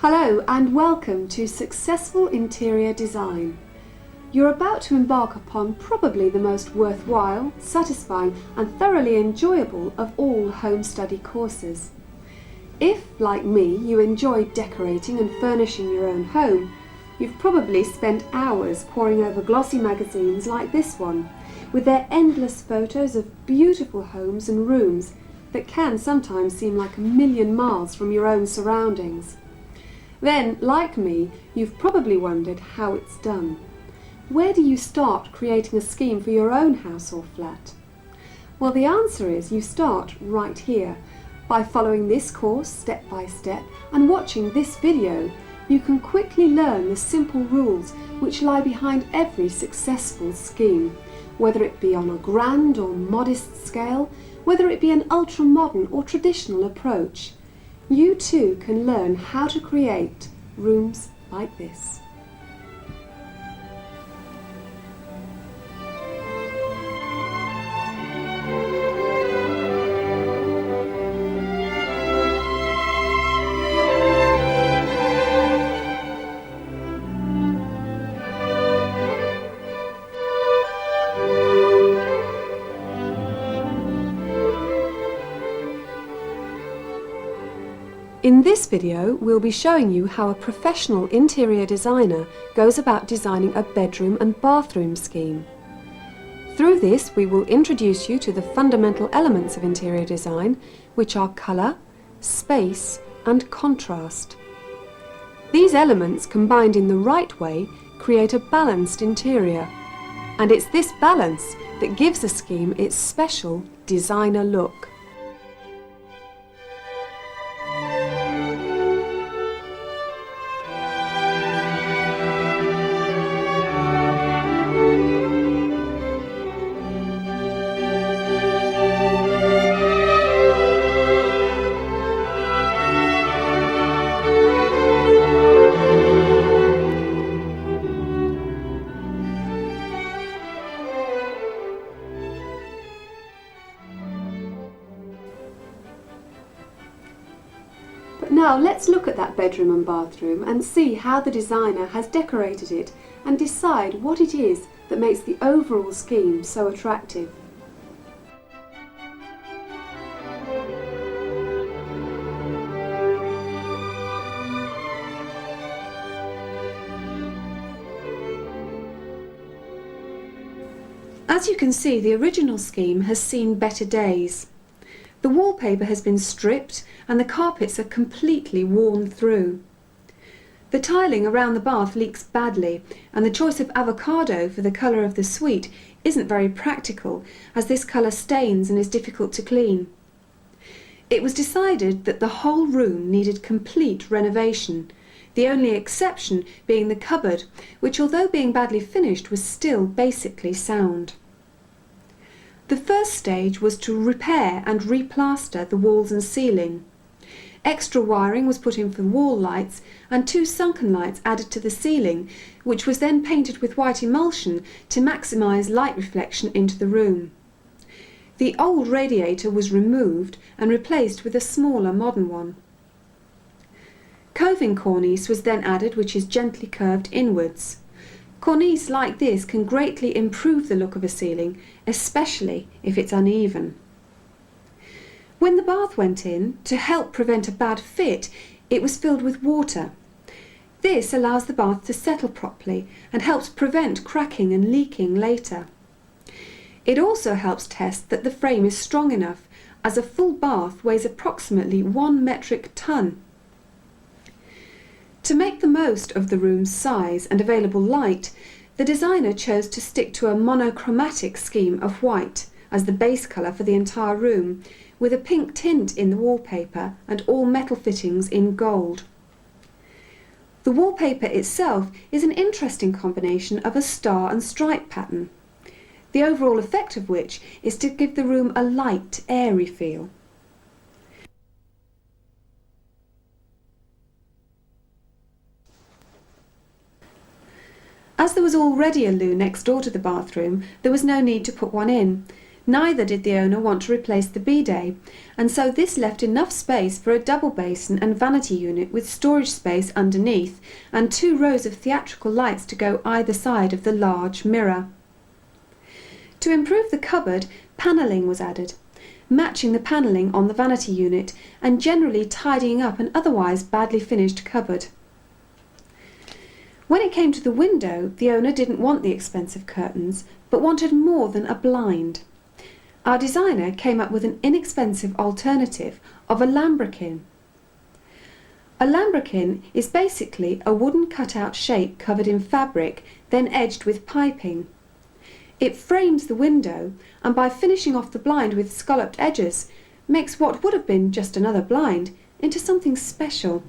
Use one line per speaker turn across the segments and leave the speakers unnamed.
Hello and welcome to Successful Interior Design. You're about to embark upon probably the most worthwhile, satisfying and thoroughly enjoyable of all home study courses. If, like me, you enjoy decorating and furnishing your own home, you've probably spent hours poring over glossy magazines like this one, with their endless photos of beautiful homes and rooms that can sometimes seem like a million miles from your own surroundings. Then, like me, you've probably wondered how it's done. Where do you start creating a scheme for your own house or flat? Well, the answer is you start right here. By following this course step by step and watching this video, you can quickly learn the simple rules which lie behind every successful scheme, whether it be on a grand or modest scale, whether it be an ultra-modern or traditional approach. You too can learn how to create rooms like this. In this video, we'll be showing you how a professional interior designer goes about designing a bedroom and bathroom scheme. Through this, we will introduce you to the fundamental elements of interior design, which are colour, space and contrast. These elements, combined in the right way, create a balanced interior. And it's this balance that gives a scheme its special designer look. But now let's look at that bedroom and bathroom and see how the designer has decorated it and decide what it is that makes the overall scheme so attractive. As you can see, the original scheme has seen better days. The wallpaper has been stripped and the carpets are completely worn through. The tiling around the bath leaks badly, and the choice of avocado for the colour of the suite isn't very practical, as this colour stains and is difficult to clean. It was decided that the whole room needed complete renovation, the only exception being the cupboard, which, although being badly finished, was still basically sound. The first stage was to repair and replaster the walls and ceiling. Extra wiring was put in for wall lights and 2 sunken lights added to the ceiling, which was then painted with white emulsion to maximise light reflection into the room. The old radiator was removed and replaced with a smaller modern one. Coving cornice was then added, which is gently curved inwards. Cornice like this can greatly improve the look of a ceiling, especially if it's uneven. When the bath went in, to help prevent a bad fit, it was filled with water. This allows the bath to settle properly and helps prevent cracking and leaking later. It also helps test that the frame is strong enough, as a full bath weighs approximately 1 metric ton. To make the most of the room's size and available light, the designer chose to stick to a monochromatic scheme of white as the base colour for the entire room, with a pink tint in the wallpaper and all metal fittings in gold. The wallpaper itself is an interesting combination of a star and stripe pattern, the overall effect of which is to give the room a light, airy feel. As there was already a loo next door to the bathroom, there was no need to put one in. Neither did the owner want to replace the bidet, and so this left enough space for a double basin and vanity unit with storage space underneath and 2 rows of theatrical lights to go either side of the large mirror. To improve the cupboard, panelling was added, matching the panelling on the vanity unit and generally tidying up an otherwise badly finished cupboard. When it came to the window, the owner didn't want the expensive curtains, but wanted more than a blind. Our designer came up with an inexpensive alternative of a lambrequin. A lambrequin is basically a wooden cutout shape covered in fabric, then edged with piping. It frames the window, and by finishing off the blind with scalloped edges, makes what would have been just another blind into something special.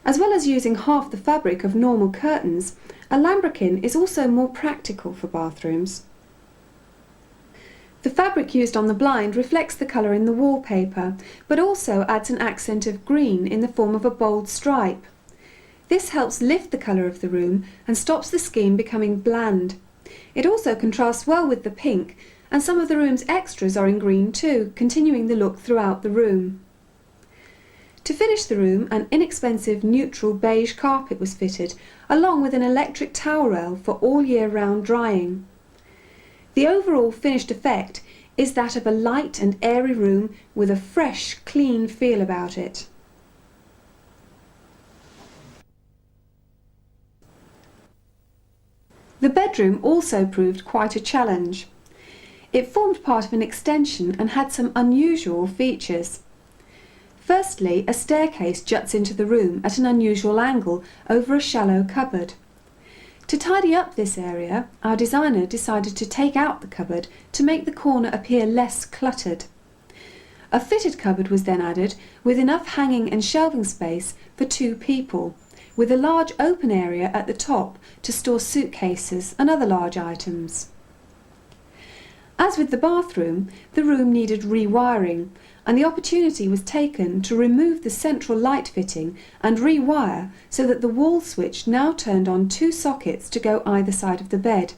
As well as using half the fabric of normal curtains, a lambrequin is also more practical for bathrooms. The fabric used on the blind reflects the colour in the wallpaper, but also adds an accent of green in the form of a bold stripe. This helps lift the colour of the room and stops the scheme becoming bland. It also contrasts well with the pink, and some of the room's extras are in green too, continuing the look throughout the room. To finish the room, an inexpensive neutral beige carpet was fitted, along with an electric towel rail for all year round drying. The overall finished effect is that of a light and airy room with a fresh, clean feel about it. The bedroom also proved quite a challenge. It formed part of an extension and had some unusual features. Firstly, a staircase juts into the room at an unusual angle over a shallow cupboard. To tidy up this area, our designer decided to take out the cupboard to make the corner appear less cluttered. A fitted cupboard was then added with enough hanging and shelving space for 2 people, with a large open area at the top to store suitcases and other large items. As with the bathroom, the room needed rewiring, and the opportunity was taken to remove the central light fitting and rewire so that the wall switch now turned on 2 sockets to go either side of the bed.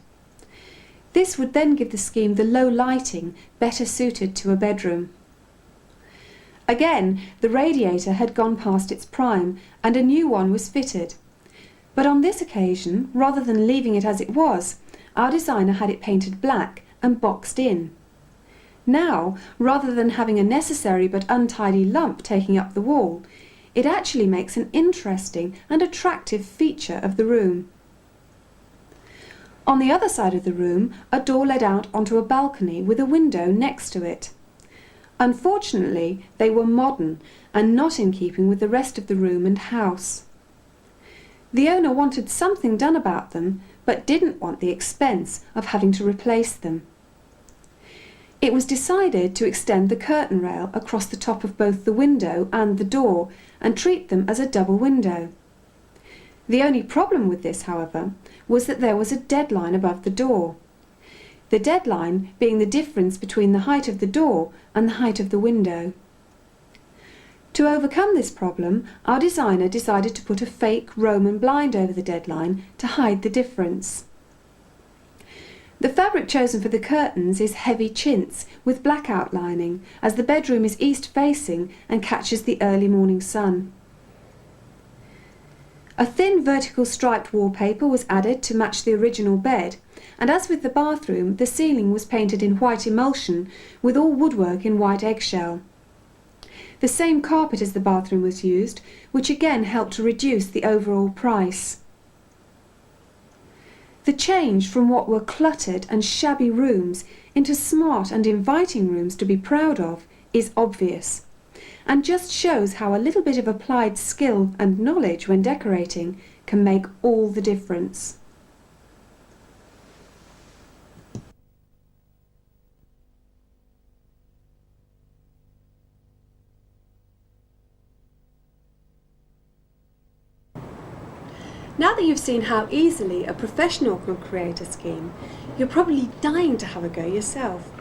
This would then give the scheme the low lighting better suited to a bedroom. Again, the radiator had gone past its prime and a new one was fitted. But on this occasion, rather than leaving it as it was, our designer had it painted black and boxed in. Now, rather than having a necessary but untidy lump taking up the wall, it actually makes an interesting and attractive feature of the room. On the other side of the room, a door led out onto a balcony with a window next to it. Unfortunately, they were modern and not in keeping with the rest of the room and house. The owner wanted something done about them, but didn't want the expense of having to replace them. It was decided to extend the curtain rail across the top of both the window and the door and treat them as a double window. The only problem with this, however, was that there was a deadline above the door. The deadline being the difference between the height of the door and the height of the window. To overcome this problem, our designer decided to put a fake Roman blind over the deadline to hide the difference. The fabric chosen for the curtains is heavy chintz with black outlining, as the bedroom is east-facing and catches the early morning sun. A thin vertical striped wallpaper was added to match the original bed, and as with the bathroom, the ceiling was painted in white emulsion with all woodwork in white eggshell. The same carpet as the bathroom was used, which again helped to reduce the overall price. The change from what were cluttered and shabby rooms into smart and inviting rooms to be proud of is obvious, and just shows how a little bit of applied skill and knowledge when decorating can make all the difference. Now that you've seen how easily a professional can create a scheme, you're probably dying to have a go yourself.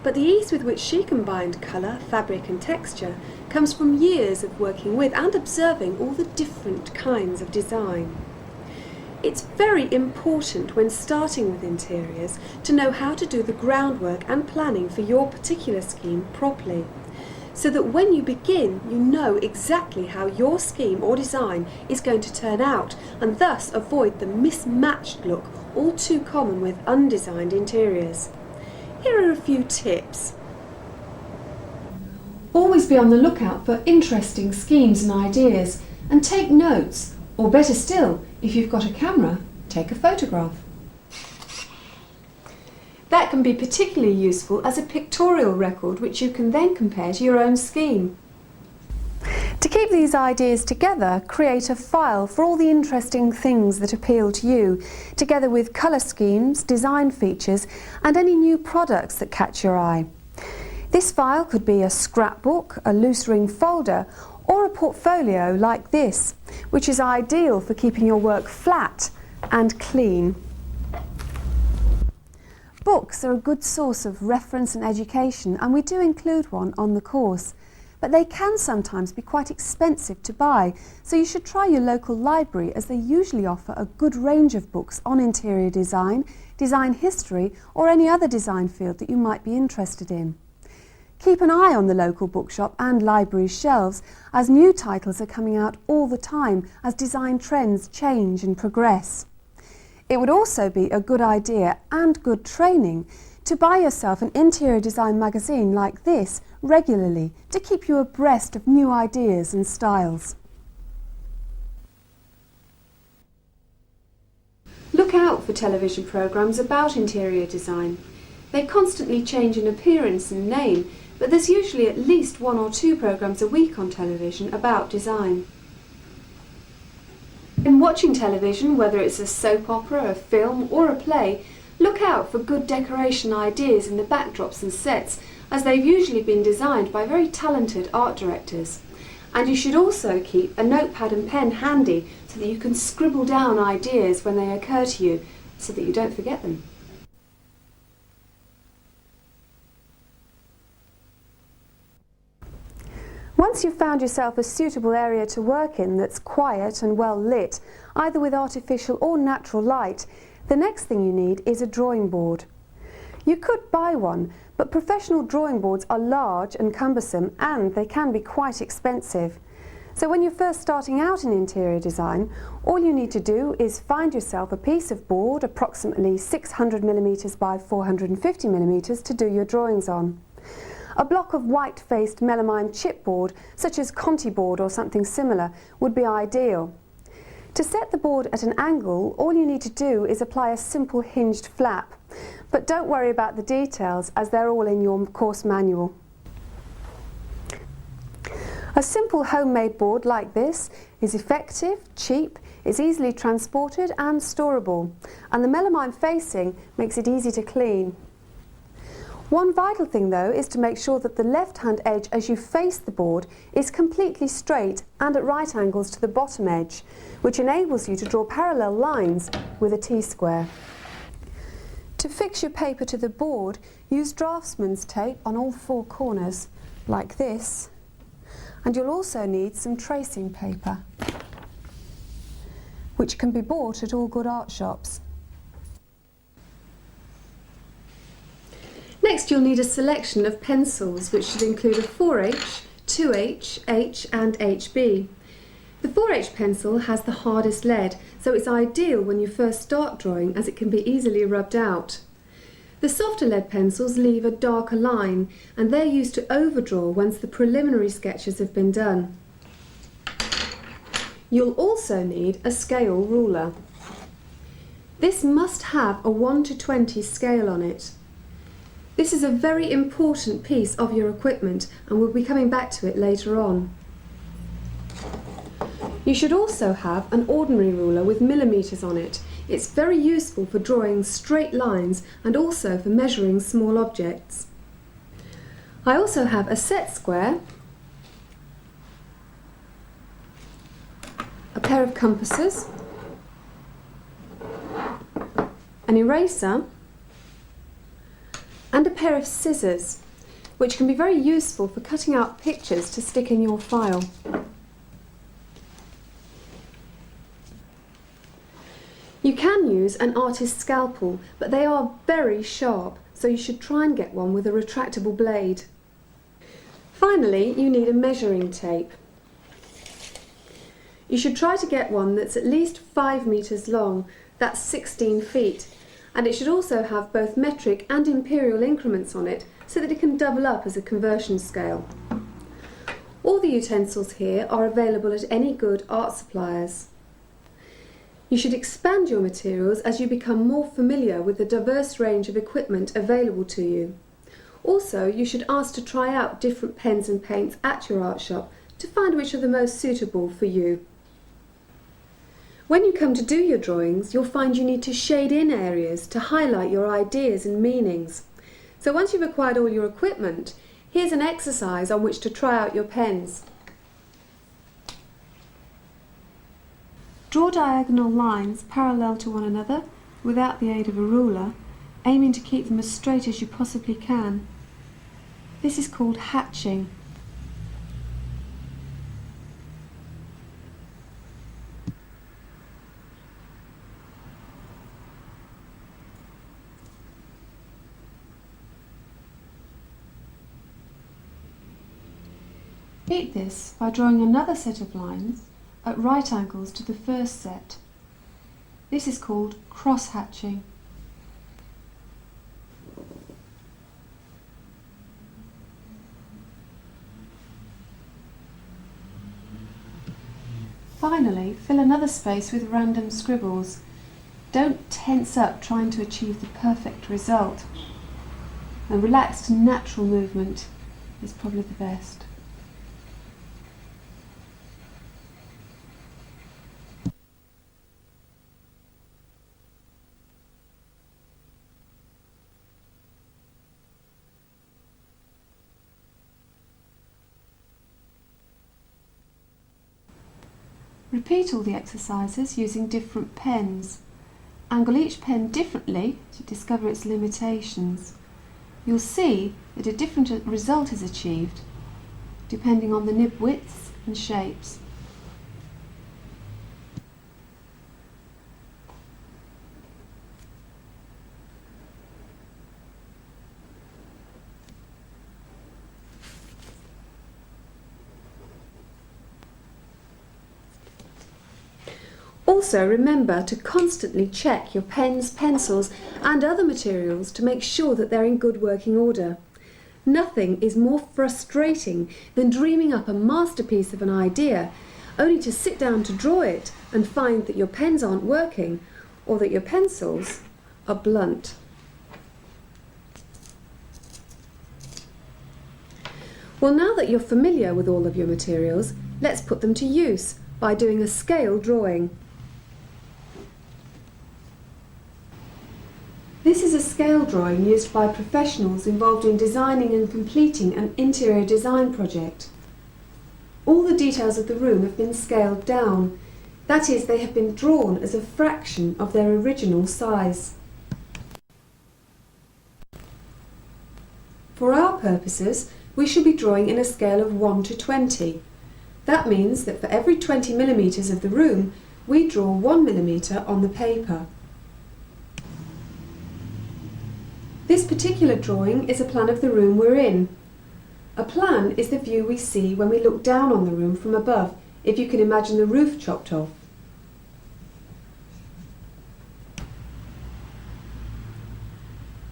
But the ease with which she combined colour, fabric and texture comes from years of working with and observing all the different kinds of design. It's very important when starting with interiors to know how to do the groundwork and planning for your particular scheme properly, so that when you begin you know exactly how your scheme or design is going to turn out, and thus avoid the mismatched look all too common with undesigned interiors. Here are a few tips. Always be on the lookout for interesting schemes and ideas, and take notes, or better still, if you've got a camera, take a photograph. That can be particularly useful as a pictorial record which you can then compare to your own scheme. To keep these ideas together, create a file for all the interesting things that appeal to you, together with colour schemes, design features and any new products that catch your eye. This file could be a scrapbook, a loose ring folder or a portfolio like this, which is ideal for keeping your work flat and clean. Books are a good source of reference and education, and we do include one on the course, but they can sometimes be quite expensive to buy, so you should try your local library, as they usually offer a good range of books on interior design, design history or any other design field that you might be interested in. Keep an eye on the local bookshop and library shelves, as new titles are coming out all the time as design trends change and progress. It would also be a good idea and good training to buy yourself an interior design magazine like this regularly to keep you abreast of new ideas and styles. Look out for television programmes about interior design. They constantly change in appearance and name, but there's usually at least 1 or 2 programmes a week on television about design. In watching television, whether it's a soap opera, a film or a play, look out for good decoration ideas in the backdrops and sets, as they've usually been designed by very talented art directors. And you should also keep a notepad and pen handy so that you can scribble down ideas when they occur to you, so that you don't forget them. Once you've found yourself a suitable area to work in that's quiet and well lit, either with artificial or natural light, the next thing you need is a drawing board. You could buy one, but professional drawing boards are large and cumbersome, and they can be quite expensive. So when you're first starting out in interior design, all you need to do is find yourself a piece of board approximately 600mm by 450mm to do your drawings on. A block of white-faced melamine chipboard, such as Conti board or something similar, would be ideal. To set the board at an angle, all you need to do is apply a simple hinged flap. But don't worry about the details, as they're all in your course manual. A simple homemade board like this is effective, cheap, is easily transported and storable, and the melamine facing makes it easy to clean. One vital thing though is to make sure that the left-hand edge as you face the board is completely straight and at right angles to the bottom edge, which enables you to draw parallel lines with a T-square. To fix your paper to the board, use draftsman's tape on all 4 corners, like this, and you'll also need some tracing paper, which can be bought at all good art shops. Next, you'll need a selection of pencils, which should include a 4H, 2H, H and HB. The 4H pencil has the hardest lead, so it's ideal when you first start drawing, as it can be easily rubbed out. The softer lead pencils leave a darker line, and they're used to overdraw once the preliminary sketches have been done. You'll also need a scale ruler. This must have a 1:20 scale on it. This is a very important piece of your equipment, and we'll be coming back to it later on. You should also have an ordinary ruler with millimetres on it. It's very useful for drawing straight lines and also for measuring small objects. I also have a set square, a pair of compasses, an eraser, and a pair of scissors, which can be very useful for cutting out pictures to stick in your file. You can use an artist's scalpel, but they are very sharp, so you should try and get one with a retractable blade. Finally, you need a measuring tape. You should try to get one that's at least 5 meters long, that's 16 feet, and it should also have both metric and imperial increments on it so that it can double up as a conversion scale. All the utensils here are available at any good art suppliers. You should expand your materials as you become more familiar with the diverse range of equipment available to you. Also, you should ask to try out different pens and paints at your art shop to find which are the most suitable for you. When you come to do your drawings, you'll find you need to shade in areas to highlight your ideas and meanings. So once you've acquired all your equipment, here's an exercise on which to try out your pens. Draw diagonal lines parallel to one another without the aid of a ruler, aiming to keep them as straight as you possibly can. This is called hatching. Repeat this by drawing another set of lines at right angles to the first set. This is called cross-hatching. Finally, fill another space with random scribbles. Don't tense up trying to achieve the perfect result. A relaxed, natural movement is probably the best. Repeat all the exercises using different pens. Angle each pen differently to discover its limitations. You'll see that a different result is achieved depending on the nib widths and shapes. Also, remember to constantly check your pens, pencils and other materials to make sure that they're in good working order. Nothing is more frustrating than dreaming up a masterpiece of an idea only to sit down to draw it and find that your pens aren't working or that your pencils are blunt. Well, now that you're familiar with all of your materials, let's put them to use by doing a scale drawing. This is a scale drawing used by professionals involved in designing and completing an interior design project. All the details of the room have been scaled down. That is, they have been drawn as a fraction of their original size. For our purposes, we shall be drawing in a scale of 1 to 20. That means that for every 20 millimetres of the room, we draw 1 millimetre on the paper. This particular drawing is a plan of the room we're in. A plan is the view we see when we look down on the room from above, if you can imagine the roof chopped off.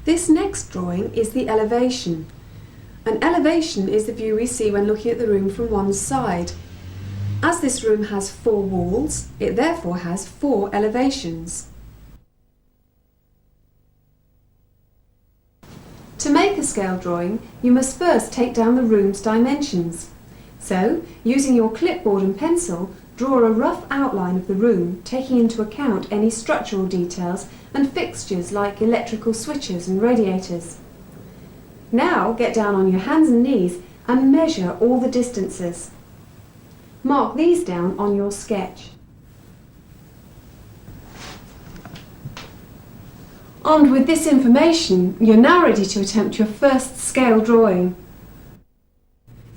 This next drawing is the elevation. An elevation is the view we see when looking at the room from one side. As this room has 4 walls, it therefore has 4 elevations. To make a scale drawing, you must first take down the room's dimensions. So, using your clipboard and pencil, draw a rough outline of the room, taking into account any structural details and fixtures like electrical switches and radiators. Now get down on your hands and knees and measure all the distances. Mark these down on your sketch. Armed with this information, you're now ready to attempt your first scale drawing.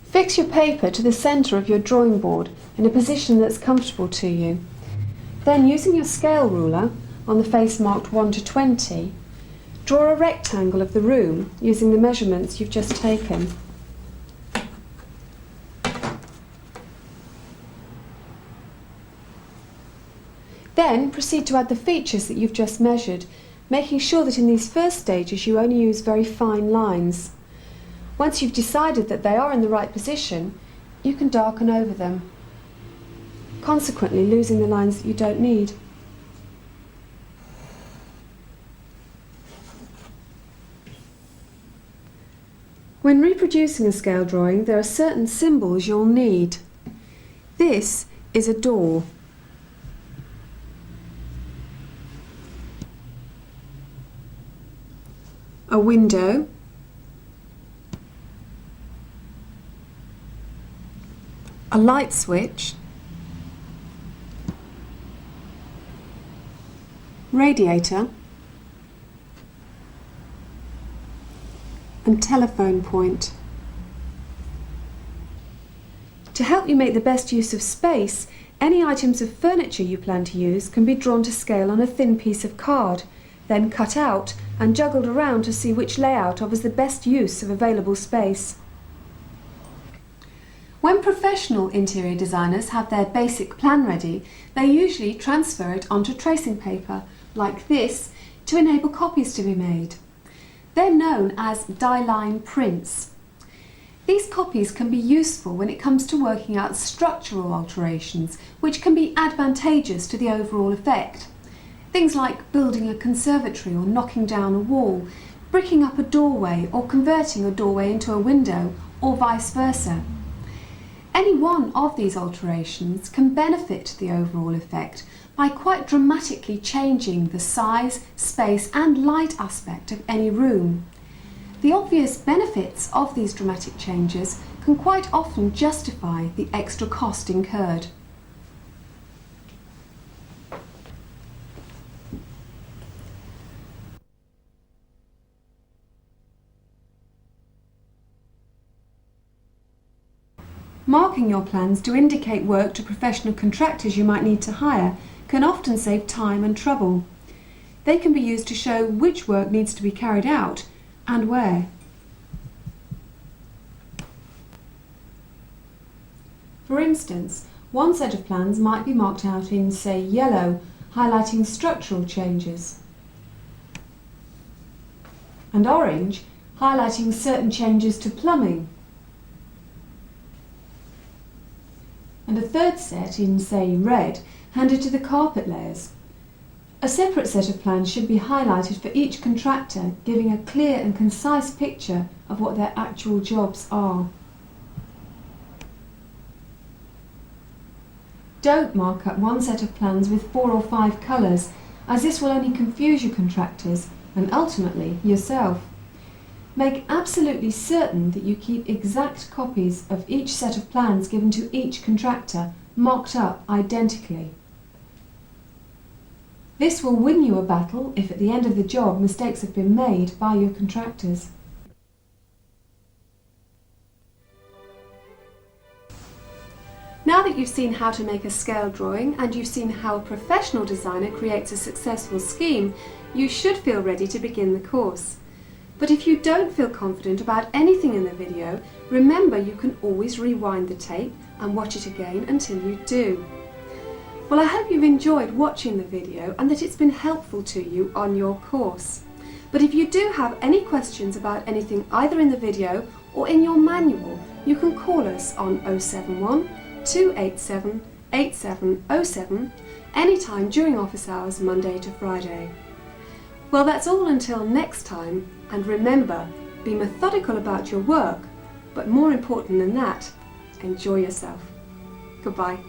Fix your paper to the centre of your drawing board in a position that's comfortable to you. Then, using your scale ruler, on the face marked 1 to 20, draw a rectangle of the room using the measurements you've just taken. Then proceed to add the features that you've just measured, making sure that in these first stages you only use very fine lines. Once you've decided that they are in the right position, you can darken over them, consequently losing the lines that you don't need. When reproducing a scale drawing, there are certain symbols you'll need. This is a door. A window, a light switch, radiator, and telephone point. To help you make the best use of space, any items of furniture you plan to use can be drawn to scale on a thin piece of card, then cut out and juggled around to see which layout offers the best use of available space. When professional interior designers have their basic plan ready, they usually transfer it onto tracing paper, like this, to enable copies to be made. They're known as die-line prints. These copies can be useful when it comes to working out structural alterations, which can be advantageous to the overall effect. Things like building a conservatory or knocking down a wall, bricking up a doorway or converting a doorway into a window, or vice versa. Any one of these alterations can benefit the overall effect by quite dramatically changing the size, space and light aspect of any room. The obvious benefits of these dramatic changes can quite often justify the extra cost incurred. Marking your plans to indicate work to professional contractors you might need to hire can often save time and trouble. They can be used to show which work needs to be carried out and where. For instance, one set of plans might be marked out in, say, yellow, highlighting structural changes, and orange, highlighting certain changes to plumbing, and a third set in, say, red, handed to the carpet layers. A separate set of plans should be highlighted for each contractor, giving a clear and concise picture of what their actual jobs are. Don't mark up one set of plans with 4 or 5 colours, as this will only confuse your contractors and ultimately yourself. Make absolutely certain that you keep exact copies of each set of plans given to each contractor, marked up identically. This will win you a battle if at the end of the job mistakes have been made by your contractors. Now that you've seen how to make a scale drawing and you've seen how a professional designer creates a successful scheme, you should feel ready to begin the course. But if you don't feel confident about anything in the video, remember you can always rewind the tape and watch it again until you do. Well, I hope you've enjoyed watching the video and that it's been helpful to you on your course. But if you do have any questions about anything either in the video or in your manual, you can call us on 071 287 8707 anytime during office hours, Monday to Friday. Well, that's all until next time, and remember, be methodical about your work, but more important than that, enjoy yourself. Goodbye.